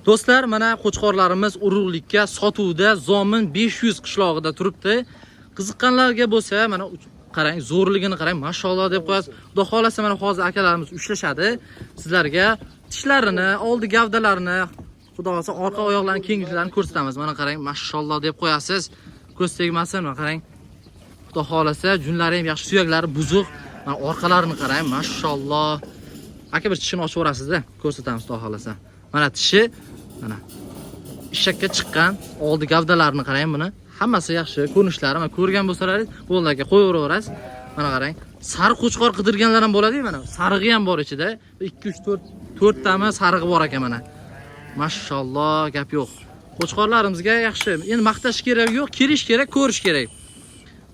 Do'stlar, mana qo'chqorlarimiz urug'likka sotuvda Zomin 500 qishlog'ida turibdi. Qiziqqanlarga bo'lsa, mana qarang, zo'rligini qarang, mashalloh deb qo'yasiz. Xudo xolasa mana hozir akalarimiz ushlashadi. Sizlarga tishlarini, oldi gavdalarini, xudo xolasa orqa oyoqlarning kengliklarini ko'rsatamiz. Mana qarang, mashalloh deb qo'yasiz. Ko'z tegmasin, mana qarang. Xudo xolasa junlari ham yaxshi, suyaklari buzuq. Mana orqalarini qarang, mashalloh. Aka bir tishini ochib o'rasiz-da, ko'rsatamiz xudo xolasa. Mana tishi, mana ishakka chiqqan, oldi gavdalarini qarang buni. Hammasi yaxshi, ko'rinishlari, mana ko'rgan bo'lsalaringiz, bo'ldi aka, qo'yaverasiz. Mana qarang. Sariq qo'chqor qidirganlar ham bo'ladi-ku, mana sarig'i ham bor ichida. 2 3 4 tami sarig'i bor ekan mana. Mashalloh, gap yo'q. Qo'chqorlarimizga yaxshi. Endi maqtash kerak yo'q, kelish kerak, ko'rish kerak.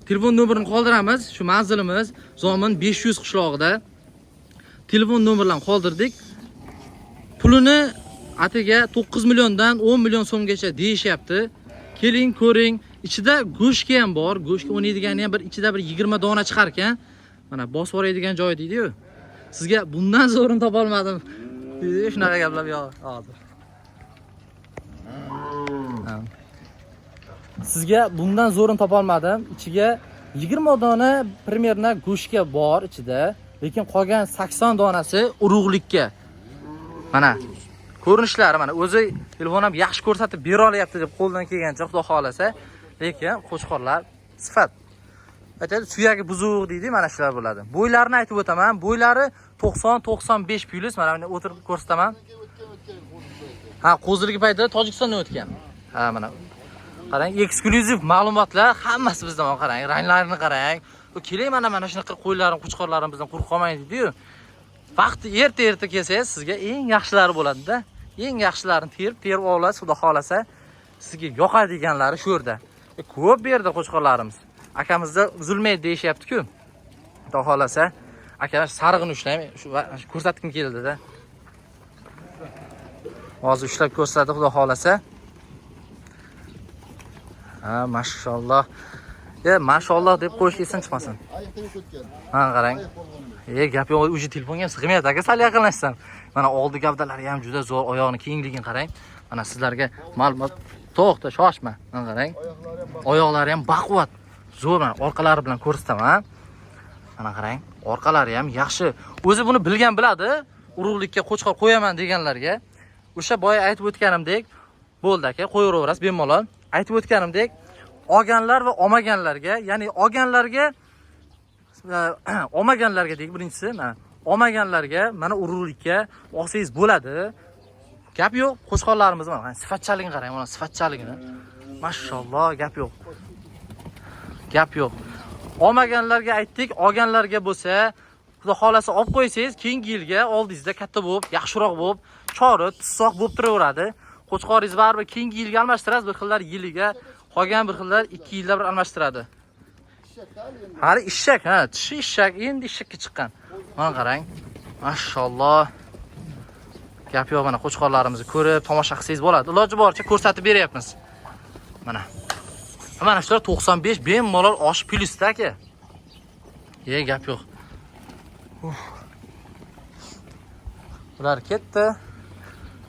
Telefon nomerini qoldiramiz. Shu manzilimiz Zomin 500 qishlog'ida. Telefon nomerlarini qoldirdik. Pulini atiga 9 milliondan 10 million so'mgacha deyishyapti. Keling, ko'ring. Ichida go'shtga ham bor. Go'shtga o'ynaydigani ham bir ichida bir 20 dona chiqar ekan. Mana bosib o'raydigan joy deydi-yu. Sizga bundan zo'rini topa olmadim. Shunaqa gaplar yo'q. Hozir. Sizga bundan zo'rini topa olmadim. Ichiga 20 dona primerna go'shtga bor ichida, lekin qolgan 80 donasi urug'likka. Mana ko'rinishlari mana o'zi telefon ham yaxshi ko'rsatib bera olyapti deb qo'ldan kelgancha xudo xolasa, lekin qo'chqorlar sifat. Aytadi, suyagi buzuq deydi, mana shular bo'ladi. Bo'ylarini aytib o'taman. Bo'ylari 90-95 plus. Mana buni o'tirib ko'rsataman. Ha, qo'ziligi paytida Tojikistondan o'tgan. Ha, mana qarang, eksklyuziv ma'lumotlar hammasi bizdan. Qarang, ranglarini qarang. Keling, mana shunaqa qo'ylarim, qo'chqorlarim bizdan quruq qolmaydi deydi-yu. Vaqti erta kelsangiz sizga eng yaxshilari bo'ladi-da. Eng yaxshilarini terib olasiz, xudo xolasa. Sizga yoqadiganlari shu yerda. Ko'p berdi qo'chqorlarimiz. Akamizda uzilmaydi deyishyapti-ku. Xudo xolasa, akalar sarig'ini ushlayman. Shu ko'rsatkim keldi-da. Hozir ushlab ko'rsatadi, xudo xolasa. Ha, mashalloh. Mashalloh deb qo'yish esin chiqmasin. Ha, qarang. Gap yo'q, uji telefonga ham sig'mayapti aka, sal yaqinlashsam. Mana oldi gavdalari ham juda zo'r, oyoqni kengligini qarang. Mana sizlarga ma'lumot, to'xta, shoshma. Mana qarang. Oyoqlari ham baquvvat. Zo'r, mana orqalari bilan ko'rsataman. Mana qarang, orqalari ham yaxshi. O'zi buni bilgan biladi. Urug'likka qo'chqor qo'yaman deganlarga. O'sha boya aytib o'tganimdek, bo'ldi aka, qo'yaverasiz bemalol. Aytib o'tganimdek, olganlar va olmaganlarga, ya'ni olmaganlarga deylik, birinchisi, mana olmaganlarga mana urug'likka olsangiz bo'ladi. Gap yo'q, qo'chqorlarimiz mana sifatchaligini qarang, mana sifatchaligini. Mashalloh, gap yo'q. Gap yo'q. Olmaganlarga aytdik, olganlarga bo'lsa, xudo xolasa olib qo'ysangiz, keyingi yilga oldingizda katta bo'lib, yaxshiroq bo'lib, chori, tussoq bo'lib turaveradi. Qo'chqoringiz baribir keyingi yilga almashtirasiz, bir xillar yiliga, qolgan bir xillar 2 yilda bir almashtiradi. Hali ishak, ha, tishi ishak, endi ishakka chiqqan. Mana qarang. Mashalloh. Gap yo'q, mana qo'chqorlarimizni ko'rib, tomosha qilsangiz bo'ladi. Iloji boricha ko'rsatib beryapmiz. Mana. Mana shular 95 bemalol oshib plyusda aka. Gap yo'q. Ular ketdi.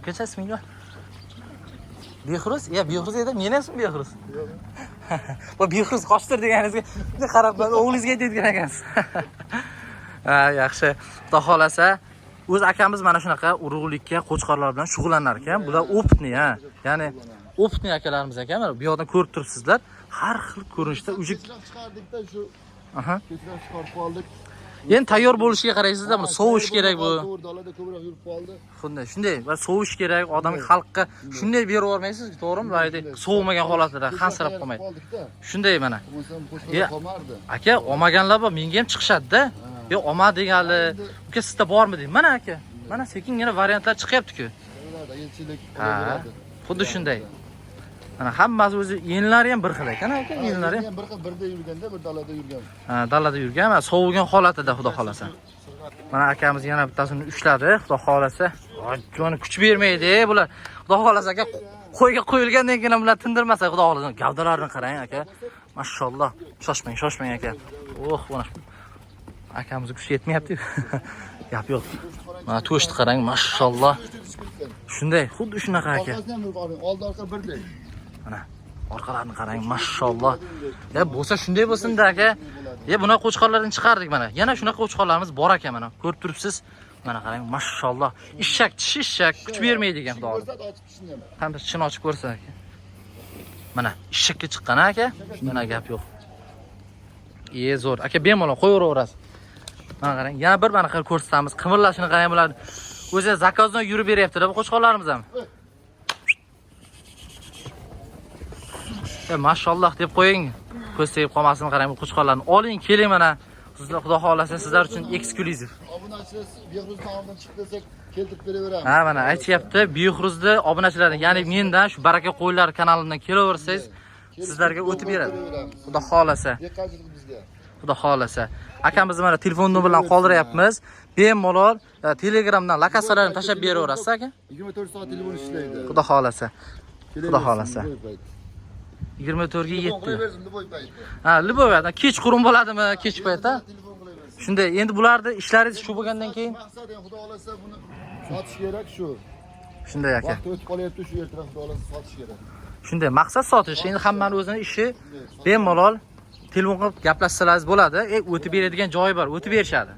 Qanchasi minglar? Behruz? Behruz edi. Men ham Behruz. Bu Behruz qochtir deganingizga qarab, o'g'lingizga aytgan ekansiz. Ha, yaxshi. Xudo xolasa, o'z akamiz mana shunaqa urug'likka qo'chqorlar bilan shug'ullanar ekan. Bular opitni, ha. Ya'ni opitni akalarimiz ekan. Mana bu yoqdan ko'rib turibsizlar. Har xil ko'rinishda ujik chiqardikda shu. Aha. Ko'chdan chiqarib qoldik. Endi tayyor bo'lishiga qaraysiz-da, buni sovish kerak bu. Dalada ko'proq yurib qoldi. Shunday, va sovish kerak, odamga, xalqqa shunday berib yormaysiz, to'g'rimi? Bayda sovimagan holatda hansirab qolmaydi. Shunday mana. Aka, olmaganlar bor, menga ham chiqishadi-da. Olma deganlar, uka sizda bormi deydi. Mana aka, mana sekingina variantlar chiqyapti-ku. Ha, xuddi shunday. Mana hammasi o'zi yenlari ham bir xil ekan aka, yenlari ham bir xil, birda yurganda, bir dalada yurgan. Ha, dalada yurgan, mana sovigan holatida xudo xolasa. Mana akamiz yana bittasini ushladi, xudo xolasa. Joni kuch bermaydi bular. Xudo xolasa aka, qo'yga qo'yilgandan keyin bular tindirmasa, xudo xolasa. Gavdalarini qarang aka. Mashalloh. Shoshmang aka. Mana akamiz kuch yetmayapti. Gap yo'q. Mana to'shni qarang, mashalloh. Shunday, xuddi shunaqa aka. Oldi orqa birdek. Mana orqalarini qarang, mashalloh. Ya bo'lsa shunday bo'lsin-da aka. Ya buna qo'chqorlardan chiqardik mana. Yana shunaqa qo'chqorlarimiz bor ekan mana. Ko'rib turibsiz. Mana qarang, mashalloh. Ishak, tishi ishak, kuch bermaydigan xudo. Qanday tishini ochib ko'rsa aka. Mana ishakka chiqqan aka. Mana gap yo'q. Zo'r. Aka bemalol qo'yaveraverasiz. Mana qarang, yana bir mana qilib ko'rsatamiz. Qimirlashini qarang bular. O'zi zakazdan yurib beryapti-da bu qo'chqorlarimiz ham. Mashalloh deb qo'ying. Ko'z tegib qolmasin, qarang bu qo'chqorlarni. Oling, keling mana. Sizlar xudo xolasa sizlar uchun eksklyuziv. Obunachilar Behruzdan oldin chiqib desak, keltirib beraveramiz. Ha, mana aytyapti, Behruzda obunachilardan, ya'ni mendan shu Baraka qo'ylar kanalidan kelaversangiz, sizlarga o'tib beradi. Xudo xolasa. Diqqatingiz bizga. Xudo xolasa. Akamizni mana telefon nomeri bilan qoldiryapmiz. Bemalol Telegramdan lokatsiyalarini tashab beraverasiz aka. 24 soat telefon ishlaydi. Xudo xolasa. Xudo xolasa. 24 ga 7. Ha, liboyatdan kechqurun bo'ladimi, kech paytda? Shunday, endi bularni ishlaringiz shu bo'lgandan keyin maqsad ham xudo xolasa buni sotish kerak shu. Shunday aka. Vaqt o'tib qolyapti, shu ertaroq xudo xolasa sotish kerak. Shunday, maqsad sotish. Endi hammaning o'zining ishi bemalol telefon qilib gaplashsalaringiz bo'ladi. O'tib beradigan joyi bor, o'tib berishadi.